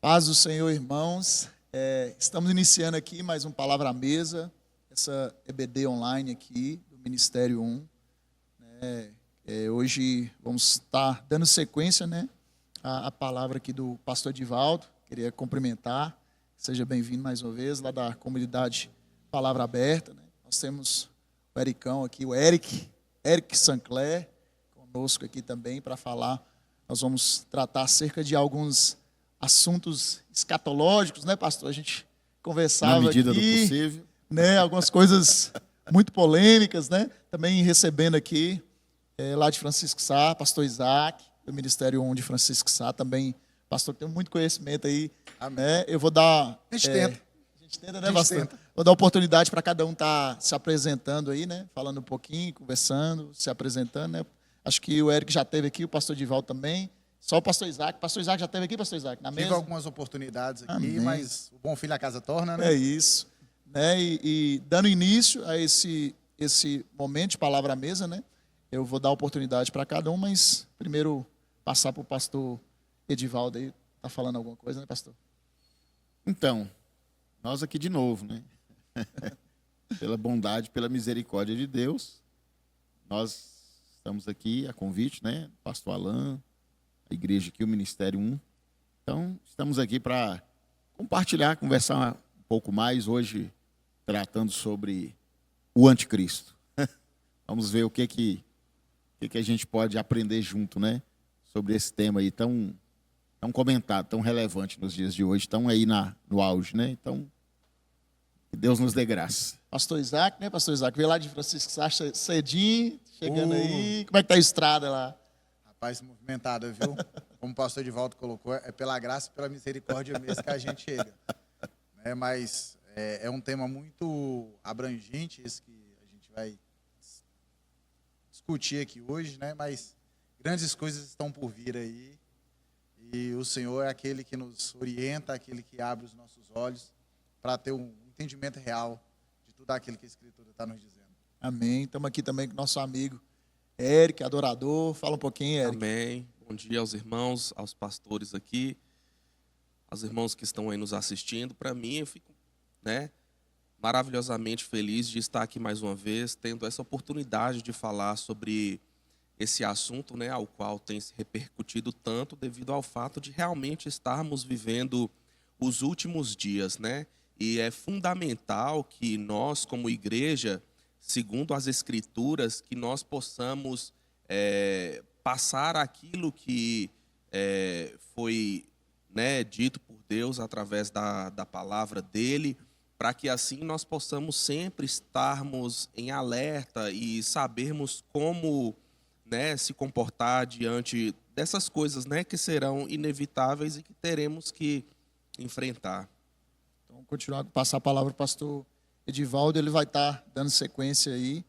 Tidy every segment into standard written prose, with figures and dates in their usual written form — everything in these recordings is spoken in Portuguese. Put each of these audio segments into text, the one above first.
Paz do Senhor, irmãos. Estamos iniciando aqui mais um Palavra à Mesa, essa EBD online aqui, do Ministério 1. Hoje vamos estar dando sequência, à palavra aqui do pastor Edivaldo. Queria cumprimentar, seja bem-vindo mais uma vez, lá da comunidade Palavra Aberta. Nós temos o Ericão aqui, o Eric Sancler, conosco aqui também para falar. Nós vamos tratar acerca de alguns assuntos escatológicos, pastor? A gente conversava na medida aqui, do possível, algumas coisas muito polêmicas, Também recebendo aqui, lá de Francisco Sá, pastor Isaac, do Ministério 1 de Francisco Sá, também, pastor que tem muito conhecimento aí, Eu vou dar... A gente tenta. A gente tenta, pastor? Vou dar oportunidade para cada um estar se apresentando aí, Falando um pouquinho, conversando, se apresentando, Acho que o Eric já esteve aqui, o pastor Edivaldo também. Só o pastor Isaac. Pastor Isaac já esteve aqui, pastor Isaac, na mesa? Tive algumas oportunidades aqui, Amém. mas o bom filho a casa torna, É isso. E dando início a esse momento de palavra à mesa, Eu vou dar oportunidade para cada um, mas primeiro passar para o pastor Edivaldo aí. Está falando alguma coisa, pastor? Então, nós aqui de novo, Pela bondade, pela misericórdia de Deus, nós estamos aqui a convite, Pastor Alain, a igreja aqui, o Ministério 1. Então, estamos aqui para compartilhar, conversar um pouco mais hoje, tratando sobre o anticristo. Vamos ver o que a gente pode aprender junto, sobre esse tema aí tão comentado, tão relevante nos dias de hoje, tão aí no auge, Então, que Deus nos dê graça. Pastor Isaac, Pastor Isaac, veio lá de Francisco Sá cedinho, chegando aí. Como é que tá a estrada lá? Rapaz, movimentada, viu? Como o pastor Edivaldo colocou, é pela graça e pela misericórdia mesmo que a gente chega. Mas é um tema muito abrangente, esse que a gente vai discutir aqui hoje, Mas grandes coisas estão por vir aí. E o Senhor é aquele que nos orienta, aquele que abre os nossos olhos para ter um entendimento real de tudo aquilo que a Escritura está nos dizendo. Amém. Estamos aqui também com nosso amigo Eric, adorador. Fala um pouquinho, Eric. Amém. Bom dia aos irmãos, aos pastores aqui, aos irmãos que estão aí nos assistindo. Para mim, eu fico, maravilhosamente feliz de estar aqui mais uma vez, tendo essa oportunidade de falar sobre esse assunto, ao qual tem se repercutido tanto devido ao fato de realmente estarmos vivendo os últimos dias, E é fundamental que nós, como igreja, segundo as Escrituras, que nós possamos passar aquilo que foi dito por Deus através da palavra dele, para que assim nós possamos sempre estarmos em alerta e sabermos como se comportar diante dessas coisas que serão inevitáveis e que teremos que enfrentar. Então, continuar, passar a palavra para o pastor Edivaldo, ele vai estar dando sequência aí.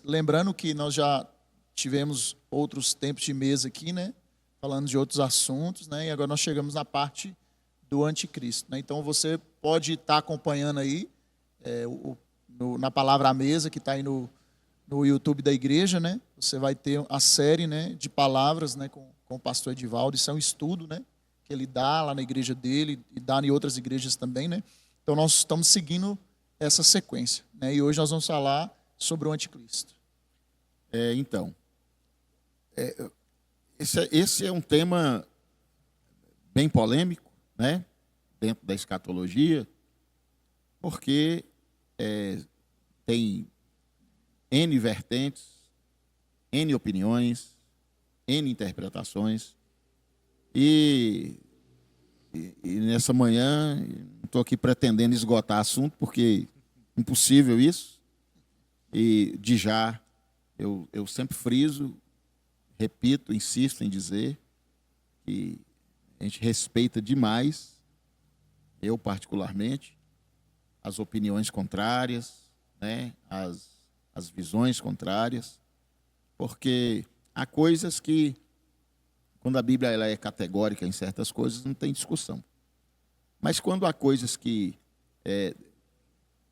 Lembrando que nós já tivemos outros tempos de mesa aqui, falando de outros assuntos, e agora nós chegamos na parte do anticristo. Então, você pode estar acompanhando aí na palavra à mesa, que está aí no YouTube da igreja, Você vai ter a série, de palavras, com o pastor Edivaldo. Isso é um estudo, que ele dá lá na igreja dele e dá em outras igrejas também, Então, nós estamos seguindo essa sequência, E hoje nós vamos falar sobre o anticristo. Esse é um tema bem polêmico, dentro da escatologia, porque tem N vertentes, N opiniões, N interpretações, e nessa manhã, não estou aqui pretendendo esgotar assunto, porque é impossível isso, e de já, eu sempre friso, repito, insisto em dizer que a gente respeita demais, eu particularmente, as opiniões contrárias, as visões contrárias, porque há coisas que, quando a Bíblia ela é categórica em certas coisas, não tem discussão. Mas quando há coisas que,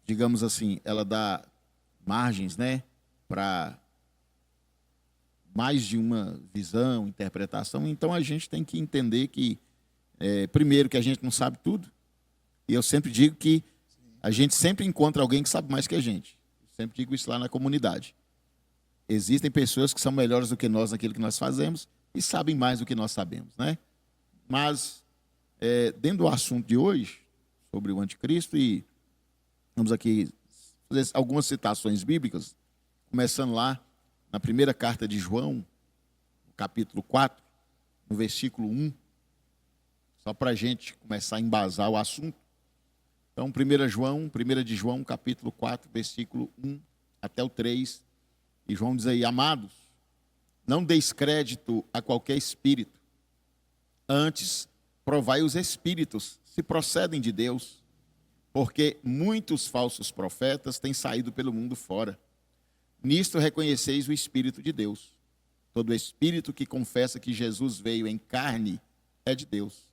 digamos assim, ela dá margens, para mais de uma visão, interpretação, então a gente tem que entender que Primeiro, que a gente não sabe tudo. E eu sempre digo que a gente sempre encontra alguém que sabe mais que a gente. Eu sempre digo isso lá na comunidade. Existem pessoas que são melhores do que nós naquilo que nós fazemos e sabem mais do que nós sabemos, né? Mas, dentro do assunto de hoje, sobre o anticristo, e vamos aqui fazer algumas citações bíblicas, começando lá na primeira carta de João, capítulo 4, no versículo 1, só para a gente começar a embasar o assunto. Então, 1 de João, capítulo 4, versículo 1 até o 3, e João diz aí: amados, não deis crédito a qualquer espírito, antes provai os espíritos, se procedem de Deus, porque muitos falsos profetas têm saído pelo mundo fora. Nisto reconheceis o Espírito de Deus. Todo espírito que confessa que Jesus veio em carne é de Deus.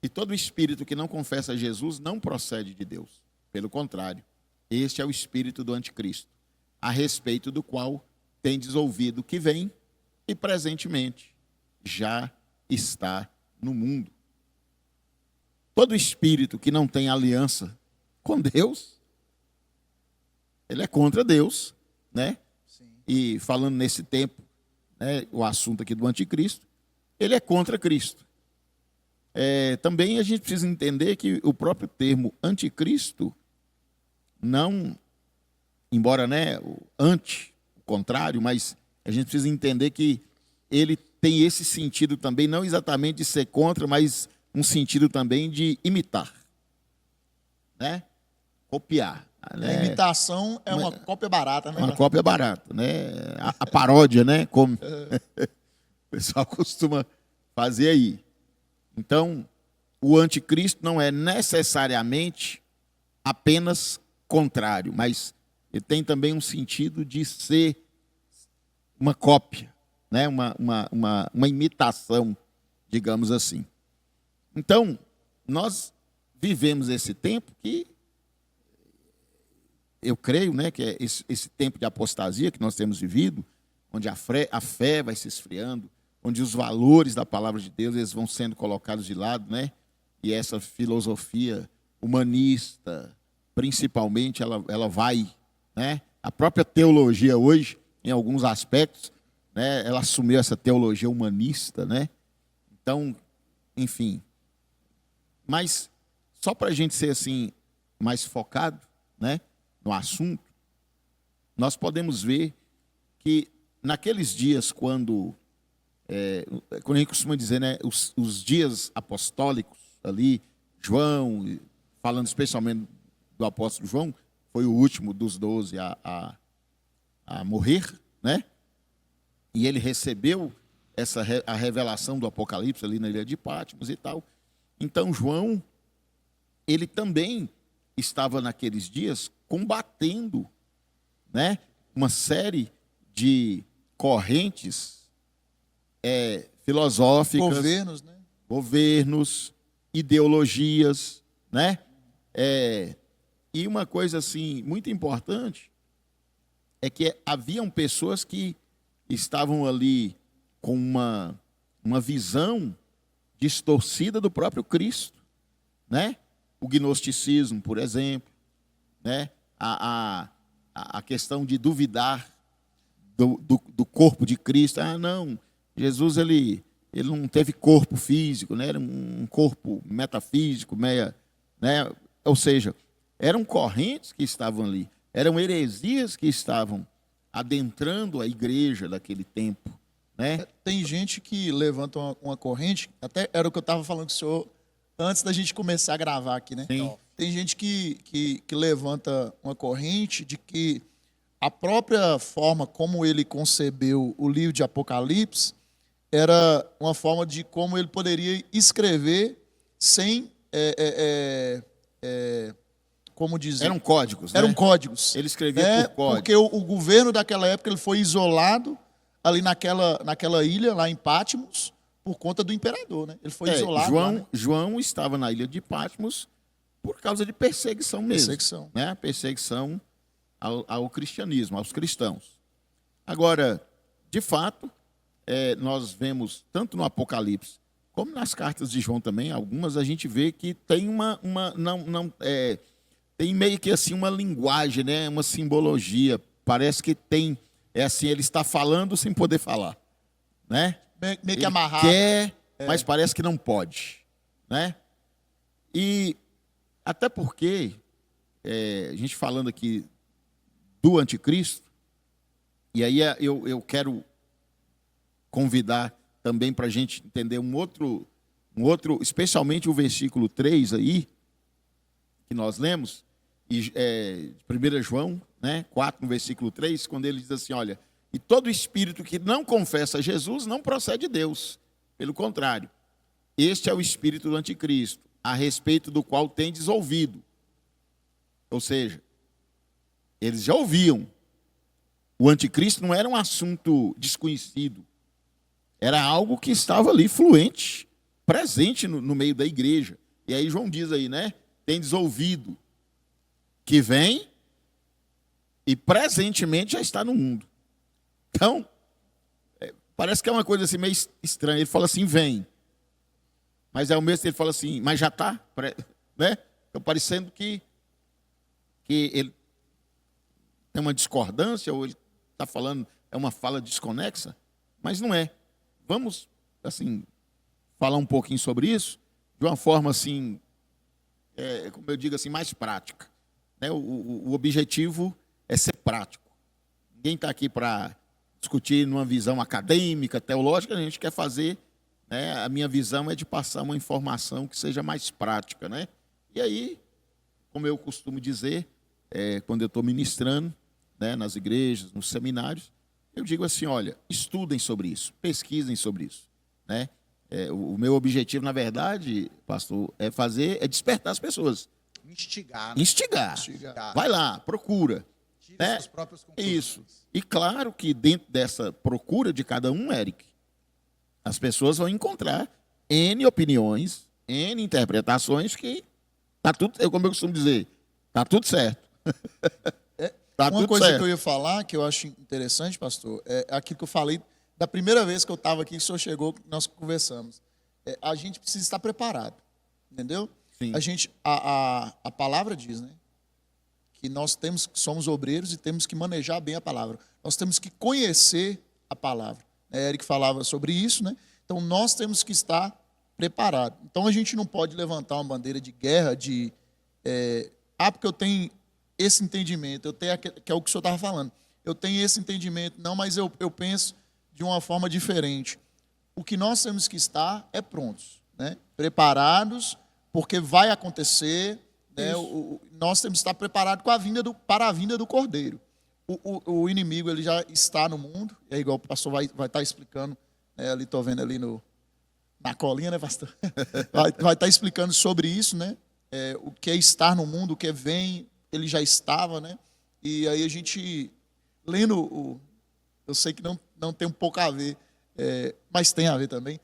E todo espírito que não confessa Jesus não procede de Deus. Pelo contrário, este é o espírito do anticristo, a respeito do qual tendes ouvido que vem e presentemente já está no mundo. Todo espírito que não tem aliança com Deus, ele é contra Deus, né? Sim. E falando nesse tempo, né, o assunto aqui do anticristo, ele é contra Cristo. Também a gente precisa entender que o próprio termo anticristo, não, embora, né, o contrário, mas a gente precisa entender que ele tem esse sentido também, não exatamente de ser contra, mas um sentido também de imitar, né? Copiar. A imitação é uma cópia barata, né? Uma cópia barata, né? A paródia, né? Como o pessoal costuma fazer aí. Então, o anticristo não é necessariamente apenas contrário, mas ele tem também um sentido de ser uma cópia, né? uma imitação, digamos assim. Então, nós vivemos esse tempo que eu creio, né, que é esse tempo de apostasia que nós temos vivido, onde a fé vai se esfriando, onde os valores da palavra de Deus eles vão sendo colocados de lado, né? E essa filosofia humanista, principalmente, ela vai, né? A própria teologia hoje, em alguns aspectos, né, ela assumiu essa teologia humanista, né? Então, enfim. Mas, só para a gente ser assim, mais focado, né, no assunto, nós podemos ver que naqueles dias quando a gente costuma dizer, né, os dias apostólicos ali, João, falando especialmente do apóstolo João, foi o último dos 12 a morrer, né? E ele recebeu a revelação do Apocalipse ali na ilha de Patmos e tal. Então João, ele também estava naqueles dias combatendo, né, uma série de correntes filosóficas, governos, ideologias, né? E uma coisa assim muito importante é que haviam pessoas que estavam ali com uma visão distorcida do próprio Cristo, né? O gnosticismo, por exemplo, né? A questão de duvidar do corpo de Cristo. Ah, não, Jesus ele não teve corpo físico, né? Era um corpo metafísico, né? Ou seja, eram correntes que estavam ali, eram heresias que estavam adentrando a igreja daquele tempo, né? Tem gente que levanta uma corrente, até era o que eu estava falando com o senhor antes da gente começar a gravar aqui, né? Sim. Tem gente que levanta uma corrente de que a própria forma como ele concebeu o livro de Apocalipse era uma forma de como ele poderia escrever sem, como dizer... Eram códigos, né? Eram códigos. Ele escrevia por código. Porque o governo daquela época ele foi isolado ali naquela ilha, lá em Patmos, por conta do imperador, né? Ele foi isolado lá, né? João estava na ilha de Patmos por causa de perseguição mesmo. Perseguição. Né? Perseguição ao cristianismo, aos cristãos. Agora, de fato, nós vemos, tanto no Apocalipse como nas cartas de João também, algumas a gente vê que tem tem meio que assim uma linguagem, né? Uma simbologia. Parece que tem, assim, ele está falando sem poder falar, né? Meio que Ele amarrado. quer, mas parece que não pode, né? E até porque, a gente falando aqui do anticristo, e aí eu quero convidar também para a gente entender um outro, especialmente o versículo 3 aí, que nós lemos, e, 1 João, né, 4, no versículo 3, quando ele diz assim, olha, e todo espírito que não confessa Jesus não procede de Deus. Pelo contrário, este é o espírito do anticristo, a respeito do qual tendes ouvido. Ou seja, eles já ouviam. O anticristo não era um assunto desconhecido. Era algo que estava ali fluente, presente no meio da igreja. E aí João diz aí, né? Tendes ouvido que vem e presentemente já está no mundo. Então, parece que é uma coisa assim meio estranha. Ele fala assim, vem. Mas ao mesmo tempo ele fala assim, mas já está, né? Então, parecendo que ele tem uma discordância, ou ele está falando, é uma fala desconexa, mas não é. Vamos, assim, falar um pouquinho sobre isso, de uma forma, assim, como eu digo assim, mais prática. Né? O objetivo é ser prático. Ninguém está aqui para discutir numa visão acadêmica, teológica, a gente quer fazer, né? A minha visão é de passar uma informação que seja mais prática, né? E aí, como eu costumo dizer, quando eu estou ministrando, né, nas igrejas, nos seminários, eu digo assim, olha, estudem sobre isso, pesquisem sobre isso, né? O meu objetivo, na verdade, pastor, é despertar as pessoas. Instigar. Né? Instigar. Vai lá, procura. Tire Né? suas próprias conclusões. Isso. E claro que dentro dessa procura de cada um, Eric, as pessoas vão encontrar N opiniões, N interpretações que tá tudo, como eu costumo dizer, tá tudo certo. Tá Uma tudo coisa certo. que eu ia falar, que eu acho interessante, pastor, é aquilo que eu falei da primeira vez que eu estava aqui, que o senhor chegou, que nós conversamos. A gente precisa estar preparado, entendeu? Sim. A palavra diz, né? Que nós somos obreiros e temos que manejar bem a palavra. Nós temos que conhecer a palavra. Eric falava sobre isso, né? Então, nós temos que estar preparados. Então, a gente não pode levantar uma bandeira de guerra, porque eu tenho esse entendimento, que é o que o senhor estava falando. Eu tenho esse entendimento, não, mas eu penso de uma forma diferente. O que nós temos que estar prontos, né? Preparados, porque vai acontecer, né? Nós temos que estar preparados para a vinda do Cordeiro. O inimigo ele já está no mundo, é igual o pastor vai estar explicando, né? Ali estou vendo ali na colinha, né, pastor? Vai estar explicando sobre isso, né? O que é estar no mundo, o que vem, ele já estava, né? E aí a gente, lendo, eu sei que não tem um pouco a ver, mas tem a ver também,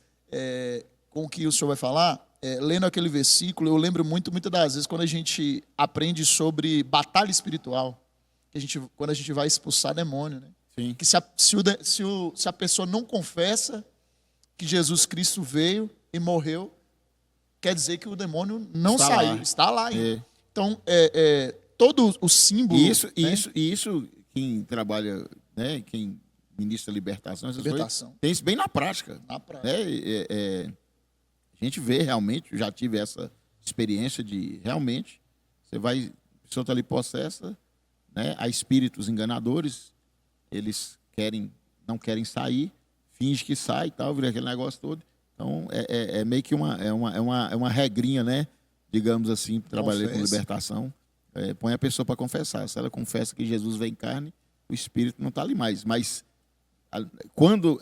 com o que o senhor vai falar, lendo aquele versículo, eu lembro muitas das vezes, quando a gente aprende sobre batalha espiritual, quando a gente vai expulsar demônio, né? Sim. Que se a pessoa não confessa que Jesus Cristo veio e morreu, quer dizer que o demônio não Está saiu, lá. está lá ainda. Então, todo o símbolo... Isso, quem trabalha, né, quem ministra libertação, essas Libertação. coisas, tem isso bem na prática. Na prática. A gente vê realmente, já tive essa experiência de, realmente, a pessoa está ali possessa, né, há espíritos enganadores, eles não querem sair, finge que sai e tal, vira aquele negócio todo. Então, é meio que uma regrinha, né? Digamos assim, trabalhei com libertação. Põe a pessoa para confessar. Se ela confessa que Jesus vem em carne, o espírito não está ali mais. Mas quando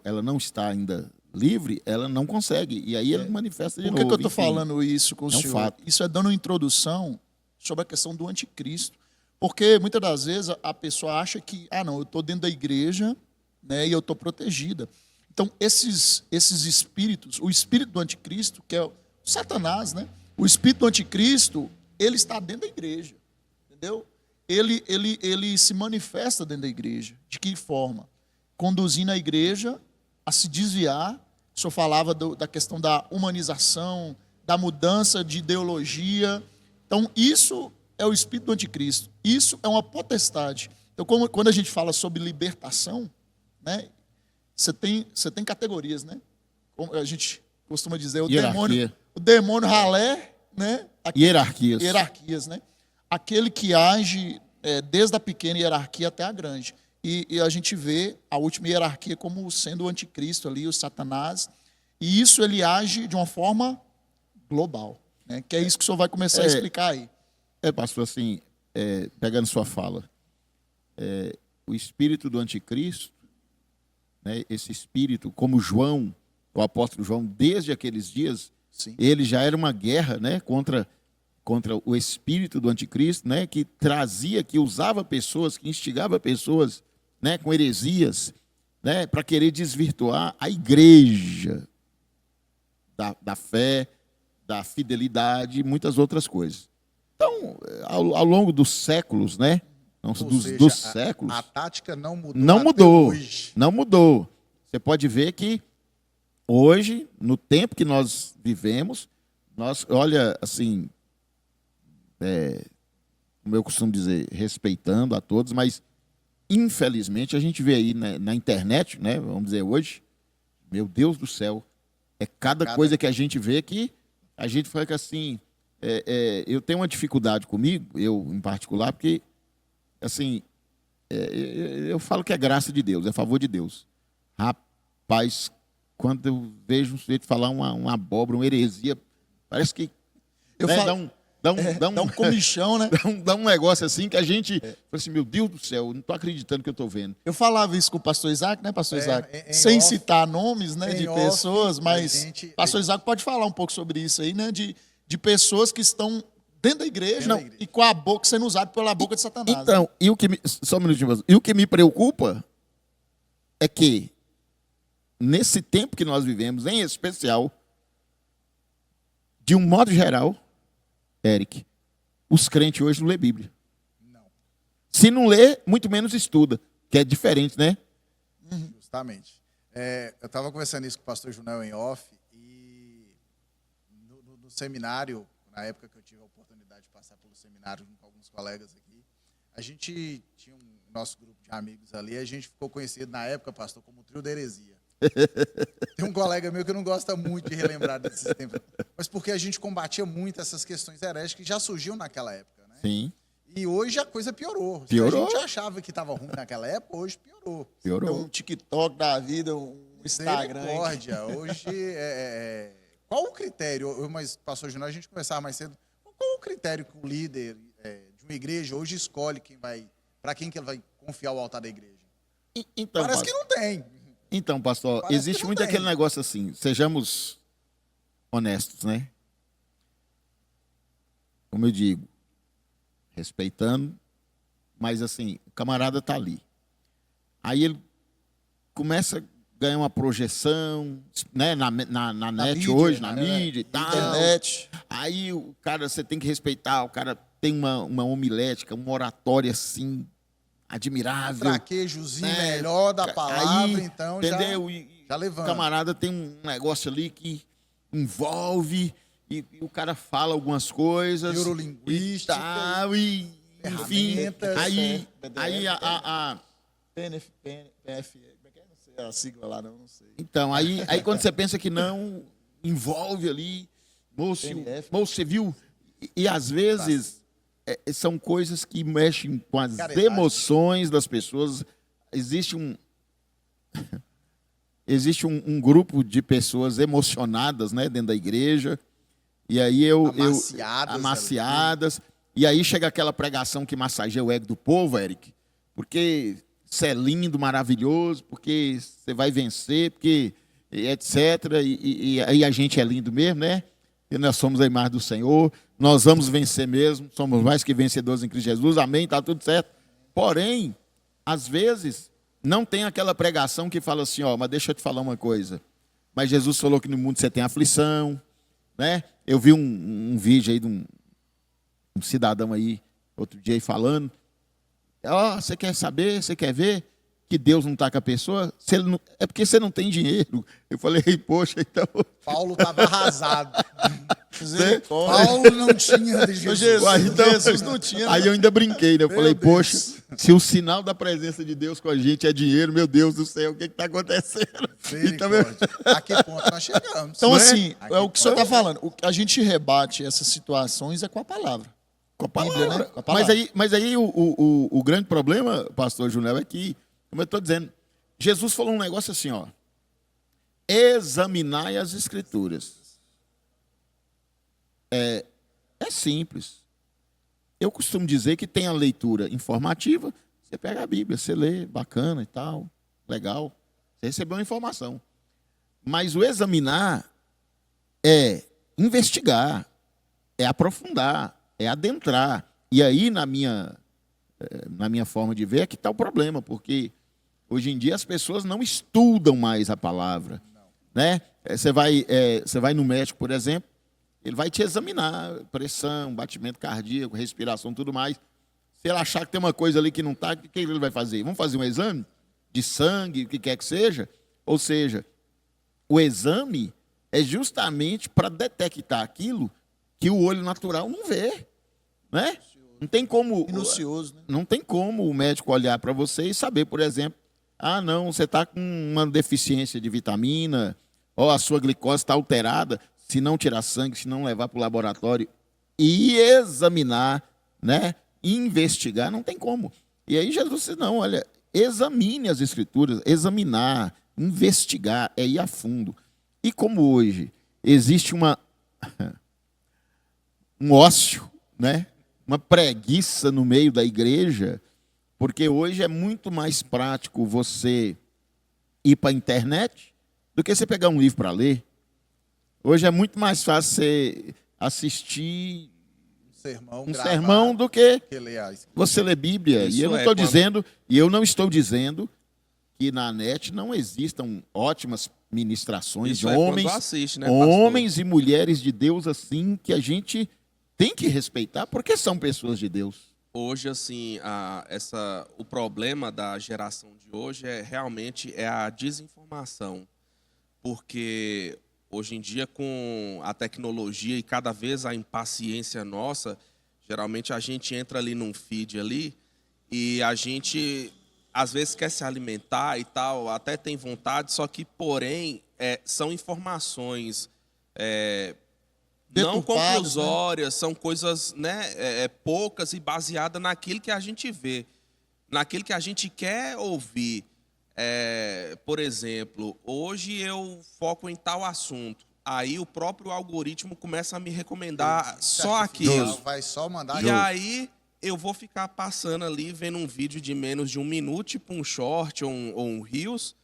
ela não está ainda livre, ela não consegue. E aí ele manifesta de Por novo. que eu estou Enfim, falando isso com o é um senhor? fato. Isso é dando uma introdução sobre a questão do anticristo. Porque muitas das vezes a pessoa acha que, não, eu estou dentro da igreja, né, e eu estou protegida. Então, esses espíritos, o espírito do anticristo, que é o Satanás, né? O espírito do anticristo, ele está dentro da igreja, entendeu? Ele se manifesta dentro da igreja. De que forma? Conduzindo a igreja a se desviar o senhor falava da questão da humanização, da mudança de ideologia. Então, isso é o espírito do anticristo. Isso é uma potestade. Então, quando a gente fala sobre libertação, né, você tem categorias, né? Como a gente costuma dizer, o demônio ralé, né? Hierarquias, né? Aquele que age desde a pequena hierarquia até a grande. E a gente vê a última hierarquia como sendo o anticristo ali, o Satanás. E isso ele age de uma forma global, né? Que é isso que o senhor vai começar a explicar aí. Pastor, assim, pegando sua fala, o espírito do anticristo, né, esse espírito, como João, o apóstolo João, desde aqueles dias, sim, ele já era uma guerra, né, contra o espírito do anticristo, né, que trazia, que usava pessoas, que instigava pessoas, né, com heresias, né, para querer desvirtuar a igreja da fé, da fidelidade e muitas outras coisas. Então, ao longo dos séculos, né, dos séculos, a tática não mudou. Não mudou. Você pode ver que hoje, no tempo que nós vivemos, olha, assim, como eu costumo dizer, respeitando a todos, mas infelizmente a gente vê aí na internet, né, vamos dizer hoje, meu Deus do céu, cada coisa que a gente vê que a gente fica assim, eu tenho uma dificuldade comigo, eu em particular, porque assim, eu falo que é graça de Deus, é favor de Deus. Rapaz, quando eu vejo um sujeito falar uma abóbora, uma heresia, parece que dá um comichão, né? Dá um negócio assim que a gente fala assim, meu Deus do céu, não estou acreditando que eu estou vendo. Eu falava isso com o pastor Isaac, né, pastor Isaac? Sem citar nomes, né, de pessoas, mas pastor Isaac pode falar um pouco sobre isso aí, né, de pessoas que estão dentro da igreja, e com a boca sendo usado pela boca de Satanás. Então, né? Só um minutinho, e o que me preocupa é que, nesse tempo que nós vivemos, em especial, de um modo geral, Eric, os crentes hoje não lê Bíblia. Não. Se não lê, muito menos estuda, que é diferente, né? Justamente. Eu estava conversando isso com o pastor Junel em off, e no seminário, na época que eu tive a oportunidade de passar pelo seminário com alguns colegas aqui, a gente tinha nosso grupo de amigos ali, a gente ficou conhecido na época, pastor, como o trio da heresia. Tem um colega meu que não gosta muito de relembrar desses tempos, mas porque a gente combatia muito essas questões heréticas que já surgiam naquela época, né? Sim. E hoje a coisa piorou. Piorou. A gente achava que estava ruim naquela época, hoje piorou. Um TikTok da vida, um Instagram. Hoje qual o critério? Mas, pastor Júnior, a gente conversava mais cedo. Qual o critério que o líder de uma igreja hoje escolhe para quem que ele vai confiar o altar da igreja? Então, parece que não tem. Então, pastor, existe muito aquele negócio assim, sejamos honestos, né? Como eu digo, respeitando, mas assim, o camarada está ali. Aí ele começa a ganhar uma projeção, né, na net mídia, hoje, na mídia e tal. Internet. Aí o cara, você tem que respeitar, o cara tem uma homilética, uma oratória assim, admirável. Um traquejozinho melhor da palavra, aí, então entendeu? Já levanta. O camarada tem um negócio ali que envolve, e o cara fala algumas coisas. Neurolinguística. Enfim, aí PNF, não sei a sigla lá, não sei. Então, aí quando você pensa que não, envolve ali, moço, você viu? E às vezes são coisas que mexem com as emoções das pessoas. Existe um grupo de pessoas emocionadas, né, dentro da igreja, e aí amaciadas, e aí chega aquela pregação que massageia o ego do povo, Eric, porque você é lindo, maravilhoso, porque você vai vencer, porque etc. E aí a gente é lindo mesmo, né? E nós somos a imagem do Senhor, nós vamos vencer mesmo, somos mais que vencedores em Cristo Jesus, amém, está tudo certo. Porém, às vezes, não tem aquela pregação que fala assim, mas deixa eu te falar uma coisa, mas Jesus falou que no mundo você tem aflição, né? Eu vi um vídeo aí de um cidadão aí, outro dia aí falando, você quer saber, você quer ver? que Deus não está com a pessoa? Se ele não, é porque você não tem dinheiro. Eu falei, poxa, então... Paulo estava arrasado. Misericórdia. Paulo não tinha de Jesus. Jesus, Uai, então, Jesus não tinha. Aí eu ainda brinquei, né? Eu Meu falei, Deus. poxa, se o sinal da presença de Deus com a gente é dinheiro, meu Deus do céu, o que está acontecendo? Então, Misericórdia. A que ponto nós chegamos? Então, Não é? assim, Aqui é o que o senhor está pode. falando. O que a gente rebate essas situações é com a palavra. Com a Bíblia, palavra. né? Com a palavra. Mas aí o grande problema, pastor Junel, é que, como eu estou dizendo, Jesus falou um negócio assim, ó. Examinai as escrituras. É simples. Eu costumo dizer que tem a leitura informativa, você pega a Bíblia, você lê, bacana e tal, legal. Você recebeu uma informação. Mas o examinar é investigar, é aprofundar, é adentrar. E aí, na minha forma de ver, é que está o problema, porque hoje em dia as pessoas não estudam mais a palavra. Né? Você vai no médico, por exemplo, ele vai te examinar, pressão, batimento cardíaco, respiração, tudo mais. Se ele achar que tem uma coisa ali que não está, o que ele vai fazer? Vamos fazer um exame de sangue, o que quer que seja? Ou seja, o exame é justamente para detectar aquilo que o olho natural não vê. Né? Não tem como, Minucioso, né? não tem como o médico olhar para você e saber, por exemplo, não, você está com uma deficiência de vitamina, ou a sua glicose está alterada, se não tirar sangue, se não levar para o laboratório e examinar, né, investigar, não tem como. E aí Jesus disse, não, olha, examine as escrituras, examinar, investigar, é ir a fundo. E como hoje existe um ócio, né, uma preguiça no meio da igreja, porque hoje é muito mais prático você ir para a internet do que você pegar um livro para ler. Hoje é muito mais fácil você assistir Sermão, um gravado, sermão do que que ler a escritura. você ler Bíblia. Isso E eu não é estou quando- dizendo, e eu não estou dizendo que na net não existam ótimas ministrações Isso de é quando homens, assiste, né, pastor? homens e mulheres de Deus assim que a gente tem que respeitar, porque são pessoas de Deus. Hoje, assim, o problema da geração de hoje realmente a desinformação. Porque hoje em dia, com a tecnologia e cada vez a impaciência nossa, geralmente a gente entra ali num feed ali e a gente, às vezes, quer se alimentar e tal, até tem vontade, só que, porém, são informações não Deturpadas, né? conclusórias, são coisas, né, poucas e baseadas naquilo que a gente vê, naquilo que a gente quer ouvir. Por exemplo, hoje eu foco em tal assunto, aí o próprio algoritmo começa a me recomendar só aquilo. Vai só mandar. E aí eu vou ficar passando ali, vendo um vídeo de menos de 1 minuto, tipo um short ou um Reels,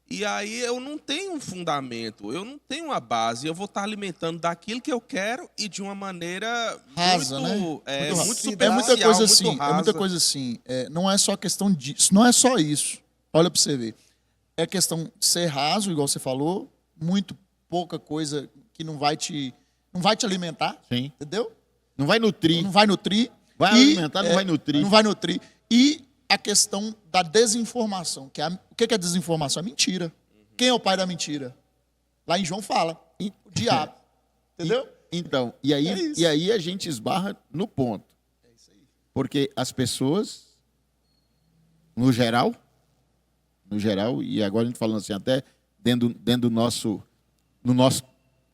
e aí eu não tenho um fundamento, eu não tenho uma base, eu vou estar alimentando daquilo que eu quero e de uma maneira Rasa, muito, né? muito É superficial, muita coisa muito assim, rasa. é muita coisa assim. Não é só questão disso, não é só isso. Olha para você ver. É questão de ser raso, igual você falou, muito pouca coisa que não vai te alimentar, Sim. entendeu? Não vai nutrir. Não vai nutrir. Vai alimentar, não vai nutrir. Não vai nutrir. E a questão da desinformação. O que é desinformação? É mentira. Quem é o pai da mentira? Lá em João fala. O diabo. Entendeu? Então, É isso. e aí a gente esbarra no ponto. Porque as pessoas, no geral, e agora a gente falando assim, até dentro do nosso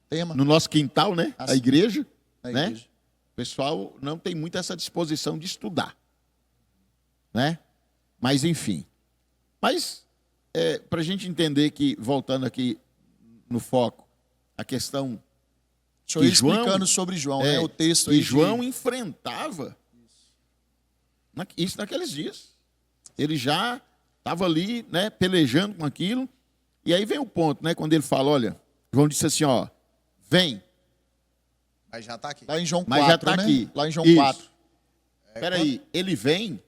Tema. no nosso quintal, né? Assim. A igreja, Na né? igreja. O pessoal não tem muito essa disposição de estudar, né? Mas, enfim. Mas, para a gente entender que, voltando aqui no foco, a questão Deixa eu ir que João- explicando sobre João, né? O texto que aí. João enfrentava isso naqueles dias. Ele já estava ali, né, pelejando com aquilo. E aí vem o ponto, né? Quando ele fala, olha, João disse assim, ó, vem, Mas já está aqui. Lá em João 4, mas já está né? aqui. Lá em João Isso. 4. Espera aí, ele vem,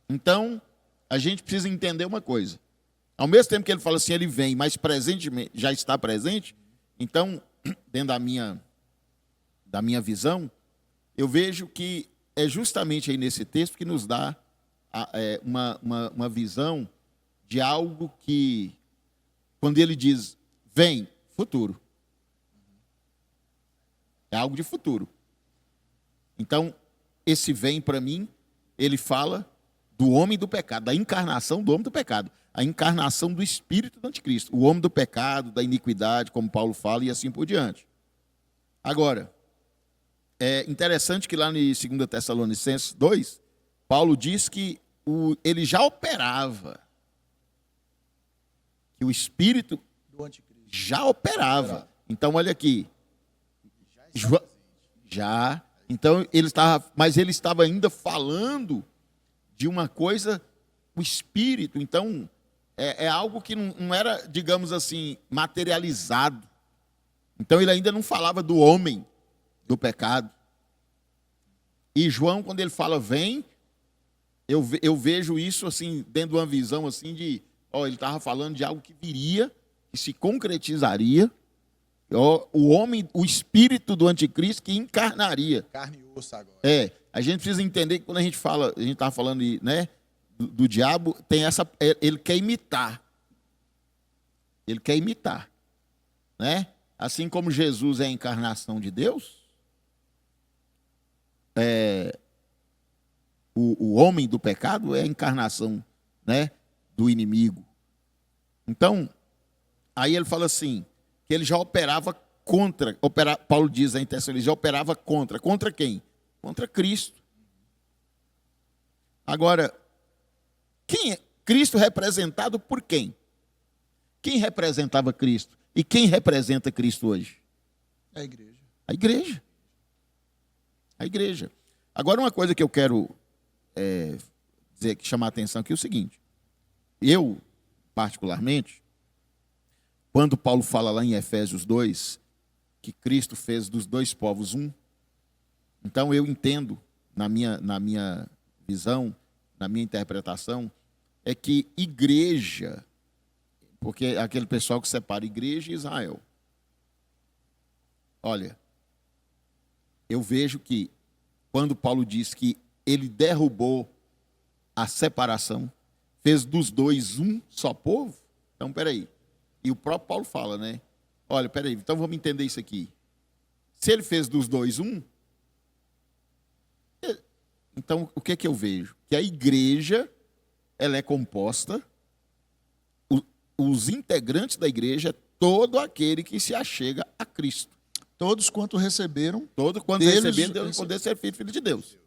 então a gente precisa entender uma coisa. Ao mesmo tempo que ele fala assim, ele vem, mas presentemente, já está presente, então, dentro da minha visão, eu vejo que é justamente aí nesse texto que nos dá uma visão de algo que, quando ele diz vem, futuro. É algo de futuro. Então, esse vem para mim, ele fala do homem do pecado, da encarnação do homem do pecado, a encarnação do espírito do anticristo, o homem do pecado, da iniquidade, como Paulo fala, e assim por diante. Agora, é interessante que lá em 2 Tessalonicenses 2, Paulo diz que ele já operava, que o espírito Do anticristo. já operava. Então, olha aqui. Já. Então, mas ele estava ainda falando de uma coisa, o espírito. Então, é algo que não era, digamos assim, materializado. Então, ele ainda não falava do homem, do pecado. E João, quando ele fala vem, eu vejo isso assim, dentro de uma visão assim de, ele estava falando de algo que viria, que se concretizaria, o homem, o espírito do anticristo que encarnaria. Carne e osso agora. A gente precisa entender que quando a gente estava falando, né, do diabo, tem ele quer imitar. Ele quer imitar, né? Assim como Jesus é a encarnação de Deus, o homem do pecado é a encarnação, né, do inimigo. Então, aí ele fala assim, que ele já operava contra, Paulo diz em Tessalonicenses, ele já operava contra quem? Contra Cristo. Agora, quem é Cristo representado por quem? Quem representava Cristo? E quem representa Cristo hoje? A igreja. A igreja. A igreja. Agora, uma coisa que eu quero dizer, que chamar a atenção aqui é o seguinte. Eu, particularmente, quando Paulo fala lá em Efésios 2, que Cristo fez dos dois povos um, então eu entendo, na minha visão, na minha interpretação, é que igreja, porque é aquele pessoal que separa igreja e Israel. Olha, eu vejo que quando Paulo diz que ele derrubou a separação, fez dos dois um só povo, então peraí. E o próprio Paulo fala, né? Olha, peraí, então vamos entender isso aqui. Se ele fez dos dois um, então o que eu vejo? Que a igreja, ela é composta, os integrantes da igreja, é todo aquele que se achega a Cristo. Todos quanto receberam. Todo quando deles, receberam, Deus poder ser filho de Deus.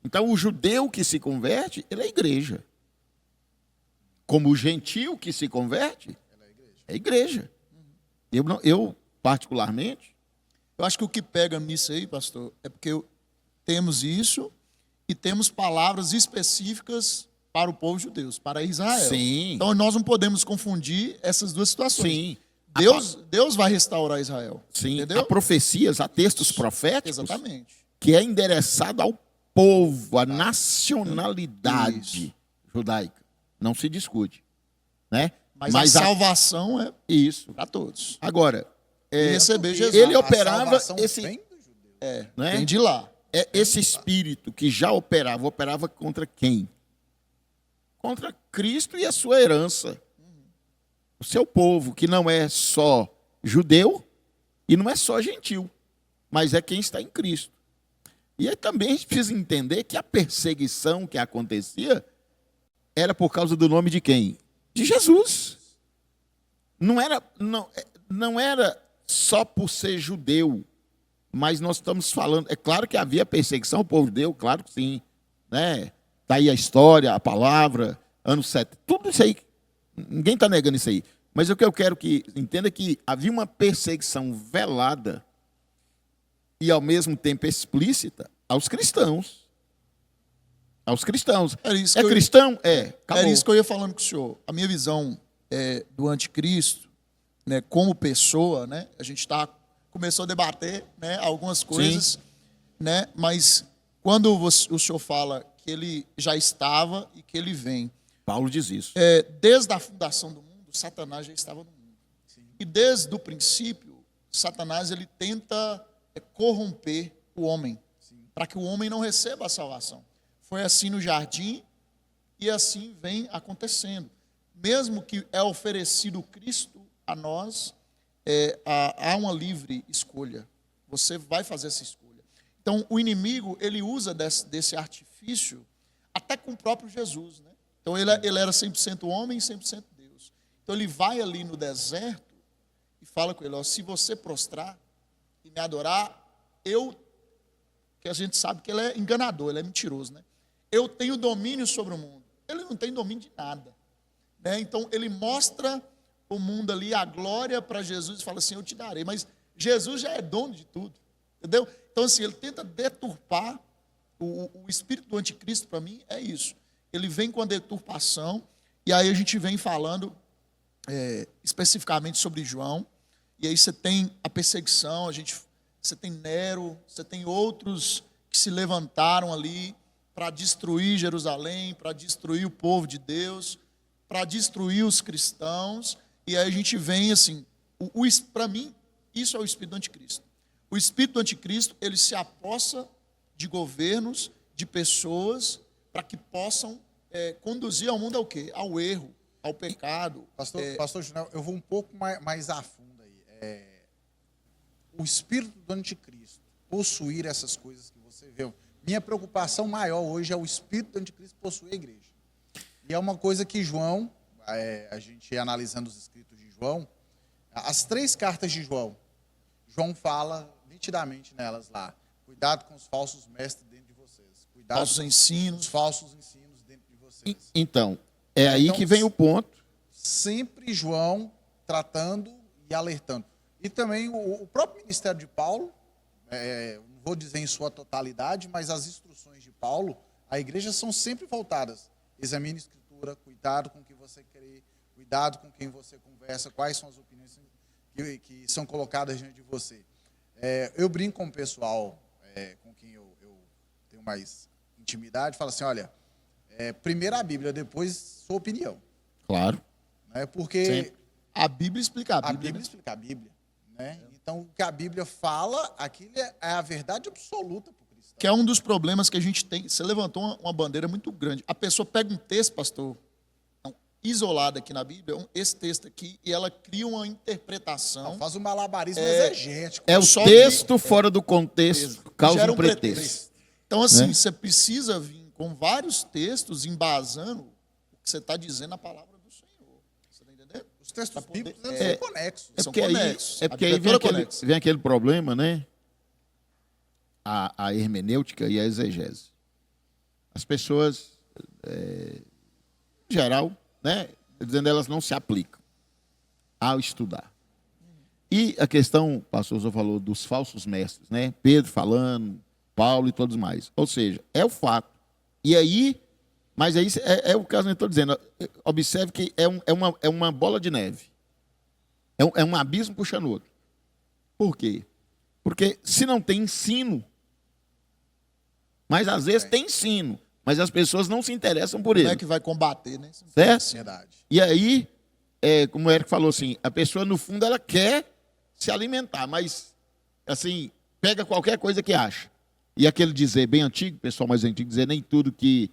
Então o judeu que se converte, ele é a igreja. Como o gentil que se converte, é a igreja. Eu, particularmente, Eu acho que o que pega nisso aí, pastor, é porque temos isso e temos palavras específicas para o povo judeu, para Israel. Sim. Então nós não podemos confundir essas duas situações. Sim. Deus vai restaurar Israel. Sim, Entendeu? há profecias, há textos proféticos Exatamente. que é endereçado ao povo, à nacionalidade Isso. judaica. Não se discute, né? Mas a salvação é isso. para todos. Agora, E receber Jesus. ele A operava salvação esse, vem do judeu. né? Vem de lá. Esse espírito que já operava contra quem? Contra Cristo e a sua herança. O seu povo, que não é só judeu e não é só gentil, mas é quem está em Cristo. E aí também a gente precisa entender que a perseguição que acontecia era por causa do nome de quem? De Jesus. Não era só por ser judeu, mas nós estamos falando, é claro que havia perseguição ao povo judeu, claro que sim, né? Está aí a história, a palavra, anos 70, tudo isso aí, ninguém está negando isso aí. Mas o que eu quero que entenda é que havia uma perseguição velada e ao mesmo tempo explícita aos cristãos. Aos cristãos. É cristão? Acabou. Era isso que eu ia falando com o senhor. A minha visão do anticristo, né, como pessoa, né, a gente começou a debater, né, algumas coisas, né, mas quando o senhor fala que ele já estava e que ele vem, Paulo diz isso. desde a fundação do mundo, Satanás já estava no mundo. E desde o princípio, Satanás ele tenta corromper o homem, para que o homem não receba a salvação. Foi assim no jardim e assim vem acontecendo. mesmo que é oferecido Cristo a nós, há uma livre escolha. Você vai fazer essa escolha. Então, o inimigo, ele usa desse artifício até com o próprio Jesus, né? Então, ele era 100% homem e 100% Deus. Então, ele vai ali no deserto e fala com ele, ó, se você prostrar e me adorar, que a gente sabe que ele é enganador, ele é mentiroso, né? Eu tenho domínio sobre o mundo. Ele não tem domínio de nada, né? Então, ele mostra o mundo ali, a glória para Jesus, e fala assim, eu te darei. Mas Jesus já é dono de tudo, entendeu? Então, assim, ele tenta deturpar. O espírito do anticristo, para mim, é isso. Ele vem com a deturpação, e aí a gente vem falando especificamente sobre João, e aí você tem a perseguição, você tem Nero, você tem outros que se levantaram ali para destruir Jerusalém, para destruir o povo de Deus, para destruir os cristãos, e aí a gente vem assim, para mim, isso é o espírito do anticristo. O espírito do anticristo, ele se apossa de governos, de pessoas, para que possam conduzir ao mundo ao quê? Ao erro, ao pecado. Pastor Junel, eu vou um pouco mais a fundo aí. O espírito do anticristo possuir essas coisas que você vê. Minha preocupação maior hoje é o espírito do anticristo possuir a igreja. E é uma coisa que João, a gente analisando os escritos de João, as 3 cartas de João fala nitidamente nelas lá. Cuidado com os falsos mestres dentro de vocês. Cuidado falsos ensinos. com os falsos ensinos dentro de vocês. Então, aí que vem o ponto. Sempre João tratando e alertando. E também o próprio ministério de Paulo, não vou dizer em sua totalidade, mas as instruções de Paulo, a igreja são sempre voltadas. Examine a escritura, cuidado com o que você crê, cuidado com quem você conversa, quais são as opiniões que são colocadas diante de você. Eu brinco com o pessoal com quem eu tenho mais intimidade, falo assim, olha, primeiro a Bíblia, depois sua opinião. Claro. Né? Porque sempre. A Bíblia explica a Bíblia. a Bíblia explica a Bíblia. Né? Então, o que a Bíblia fala, aquilo é a verdade absoluta para o cristão. Que é um dos problemas que a gente tem. Você levantou uma bandeira muito grande. A pessoa pega um texto, pastor, isolado aqui na Bíblia, esse texto aqui, e ela cria uma interpretação. Não, faz um malabarismo exegético. É o Só texto fora do contexto, causa gera um pretexto. Então, assim, você precisa vir com vários textos embasando o que você está dizendo na palavra do Senhor. Você está entendendo? Os textos poder- bíblicos são conexos. São Porque conexos. aí, A porque Bíblia aí é toda conexa. vem aquele problema, né? A hermenêutica e a exegese. As pessoas, em geral, né, dizendo elas não se aplicam ao estudar. E a questão, o pastor Zô falou dos falsos mestres, né? Pedro falando, Paulo e todos mais. Ou seja, é o fato. E aí, mas aí é o caso que eu estou dizendo. Observe que é uma bola de neve. É um abismo puxando outro. Por quê? Porque se não tem ensino, mas às vezes tem ensino, mas as pessoas não se interessam por Como ele. é que vai combater, né? Certo? Verdade. E aí, como o Eric falou assim, a pessoa no fundo ela quer se alimentar, mas assim, pega qualquer coisa que acha. E aquele dizer bem antigo, pessoal mais antigo, dizer nem tudo que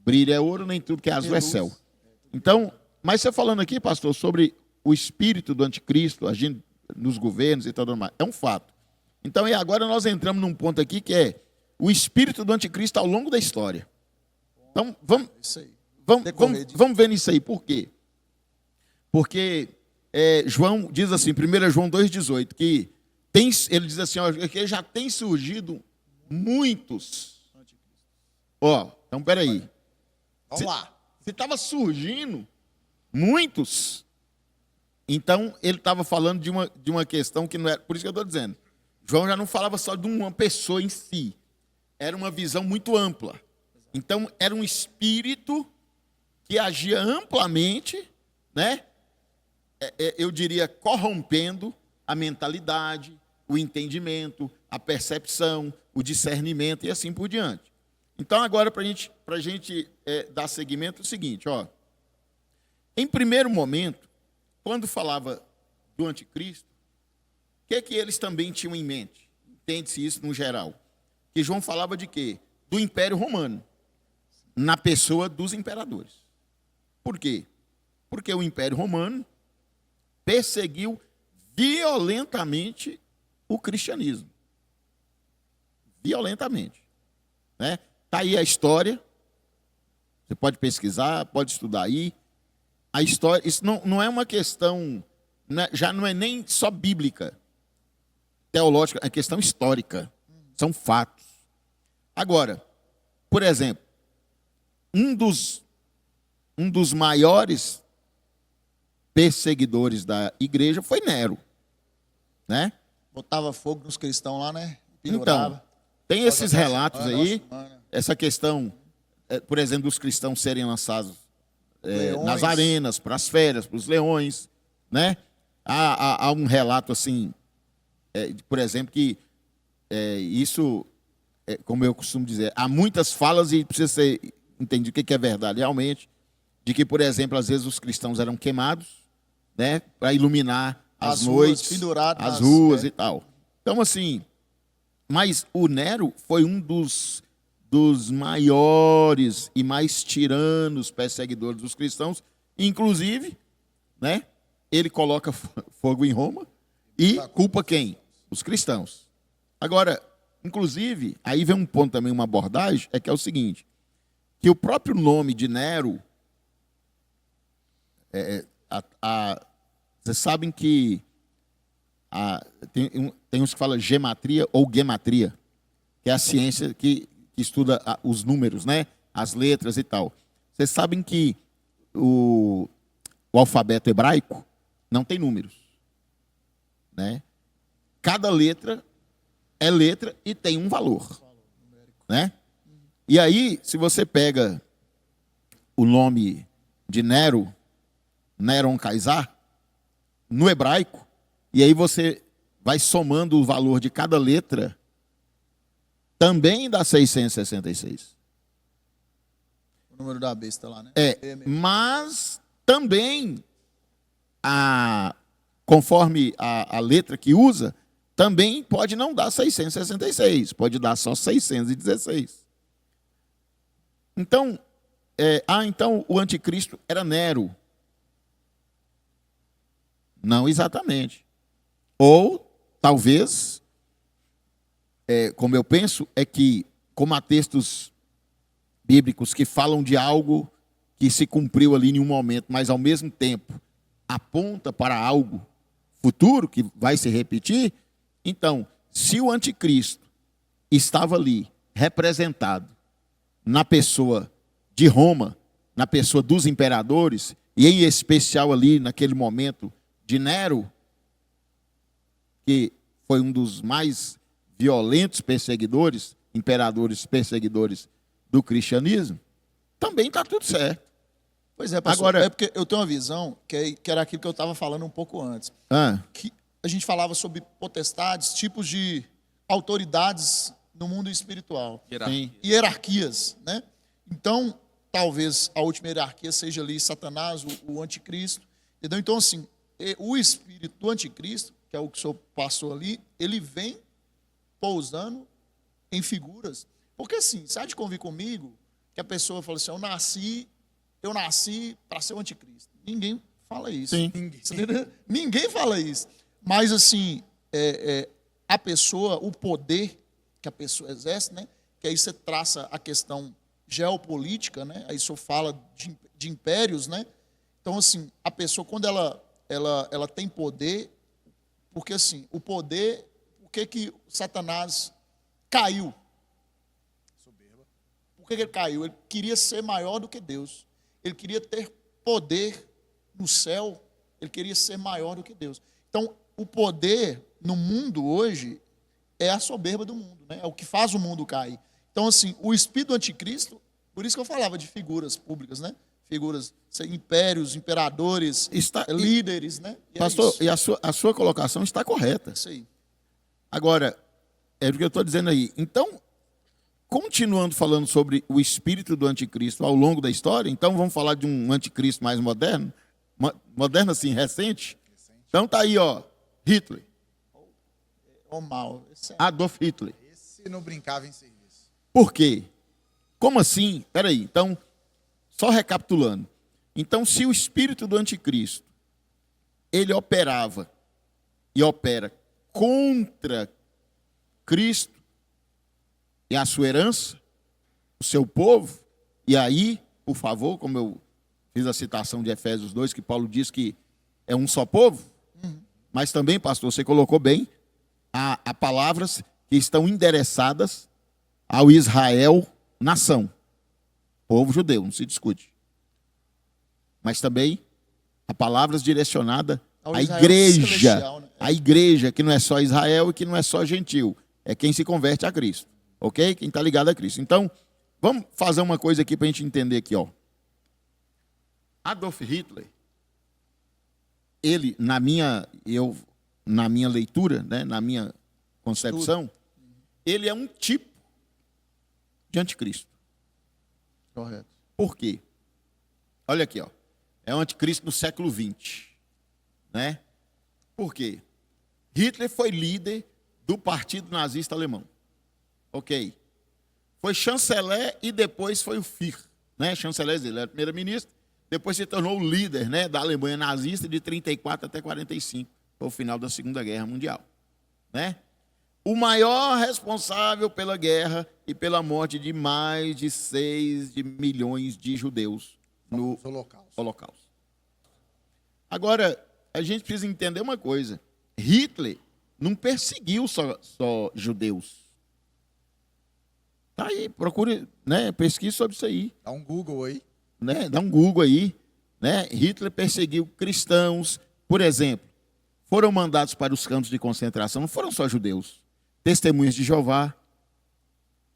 brilha é ouro, nem tudo que é azul é céu. Então, mas você falando aqui, pastor, sobre o espírito do anticristo agindo nos governos e tudo mais, é um fato. Então, e agora nós entramos num ponto aqui que é o espírito do anticristo ao longo da história. Então, Isso aí. vamos ver nisso aí. Por quê? Porque João diz assim, 1 João 2,18, que ele diz assim, ó, que já tem surgido muitos. Então peraí. Vamos lá. Se estava surgindo muitos, então ele estava falando de uma questão que não era. Por isso que eu estou dizendo. João já não falava só de uma pessoa em si. Era uma visão muito ampla. Então, era um espírito que agia amplamente, né? Eu diria, corrompendo a mentalidade, o entendimento, a percepção, o discernimento e assim por diante. Então, agora, para a gente dar seguimento, é o seguinte, ó. Em primeiro momento, quando falava do anticristo, o que eles também tinham em mente? Entende-se isso no geral. Que João falava de quê? Do Império Romano, na pessoa dos imperadores. Por quê? Porque o Império Romano perseguiu violentamente o cristianismo. Violentamente. Né? Está aí a história. Você pode pesquisar, pode estudar aí. A história, isso não é uma questão, né, já não é nem só bíblica, teológica, é questão histórica. São fatos. Agora, por exemplo, um dos maiores perseguidores da igreja foi Nero, né? Botava fogo nos cristãos lá, né? Então, tem esses relatos aí, essa questão, por exemplo, dos cristãos serem lançados nas arenas, para as feras, para os leões, né? Há um relato assim, por exemplo, que isso, como eu costumo dizer, há muitas falas e precisa ser entendido o que é verdade realmente, de que, por exemplo, às vezes os cristãos eram queimados, né, para iluminar as noites, as ruas e tal. Então, assim, mas o Nero foi um dos maiores e mais tiranos perseguidores dos cristãos, inclusive, né, ele coloca fogo em Roma e culpa quem? Os cristãos. Agora, inclusive, aí vem um ponto também, uma abordagem, que é o seguinte, que o próprio nome de Nero, vocês sabem que tem uns que falam gematria ou gematria, que é a ciência que estuda os números, né? As letras e tal. Vocês sabem que o alfabeto hebraico não tem números, né? Cada letra é letra e tem um valor, né? E aí, se você pega o nome de Nero, Neron Caesar, no hebraico, e aí você vai somando o valor de cada letra, também dá 666. O número da besta lá, né? Mas também, conforme a letra que usa, também pode não dar 666, pode dar só 616. Então, então o anticristo era Nero. Não exatamente. Ou, talvez, como eu penso, que, como há textos bíblicos que falam de algo que se cumpriu ali em um momento, mas ao mesmo tempo aponta para algo futuro que vai se repetir, então, se o anticristo estava ali representado na pessoa de Roma, na pessoa dos imperadores, e em especial ali naquele momento de Nero, que foi um dos mais violentos perseguidores, imperadores perseguidores do cristianismo, também está tudo certo. Pois é, pastor, agora, porque eu tenho uma visão, que era aquilo que eu estava falando um pouco antes, que a gente falava sobre potestades, tipos de autoridades no mundo espiritual. Hierarquias, né? Então, talvez a última hierarquia seja ali Satanás, o anticristo. Entendeu? Então, assim, o espírito do anticristo, que é o que o senhor passou ali, ele vem pousando em figuras. Porque assim, você há de convir comigo que a pessoa fala assim, eu nasci para ser o anticristo. Ninguém fala isso. Ninguém fala isso. Mas assim, a pessoa, o poder que a pessoa exerce, né? Que aí você traça a questão geopolítica, né? Aí o senhor fala de impérios, né? Então, assim, a pessoa, quando ela tem poder, porque assim, o poder, por que Satanás caiu? Soberba. Por que ele caiu? Ele queria ser maior do que Deus. Ele queria ter poder no céu. Ele queria ser maior do que Deus. Então, o poder no mundo hoje é a soberba do mundo, né? É o que faz o mundo cair. Então, assim, o espírito do anticristo, por isso que eu falava de figuras públicas, né? Figuras, impérios, imperadores, líderes, né? E pastor, e a sua colocação está correta. Isso aí. Agora, é o que eu estou dizendo aí. Então, continuando falando sobre o espírito do anticristo ao longo da história, então vamos falar de um anticristo mais moderno, moderno assim, recente. Então tá aí, ó, Hitler. O mal. Adolf Hitler. Esse não brincava em serviço. Por quê? Como assim? Peraí, então, só recapitulando. Então, se o espírito do anticristo, ele operava e opera contra Cristo e a sua herança, o seu povo, e aí, por favor, como eu fiz a citação de Efésios 2, que Paulo diz que é um só povo, mas também, pastor, você colocou bem, há palavras que estão endereçadas ao Israel nação, povo judeu, não se discute. Mas também há palavras direcionadas Ao à Israel igreja, celestial, né? a igreja, que não é só Israel e que não é só gentil, é quem se converte a Cristo, ok? Quem está ligado a Cristo. Então, vamos fazer uma coisa aqui para a gente entender aqui, ó. Adolf Hitler, ele, na minha leitura, né, na minha concepção, ele é um tipo de anticristo. Correto. Por quê? Olha aqui, ó. É o anticristo no século XX, né? Por quê? Hitler foi líder do Partido Nazista Alemão. Ok. Foi chanceler e depois foi o Führer, né? Chanceler, ele era primeiro-ministro, depois se tornou o líder, né, da Alemanha nazista de 34 até 45, foi o final da Segunda Guerra Mundial, né? O maior responsável pela guerra e pela morte de mais de 6 milhões de judeus no Holocausto. Agora, a gente precisa entender uma coisa. Hitler não perseguiu só judeus. Tá aí, procure, né, pesquise sobre isso aí. Dá um Google aí. Né, dá um Google aí. Né? Hitler perseguiu cristãos, por exemplo. Foram mandados para os campos de concentração, não foram só judeus. Testemunhas de Jeová,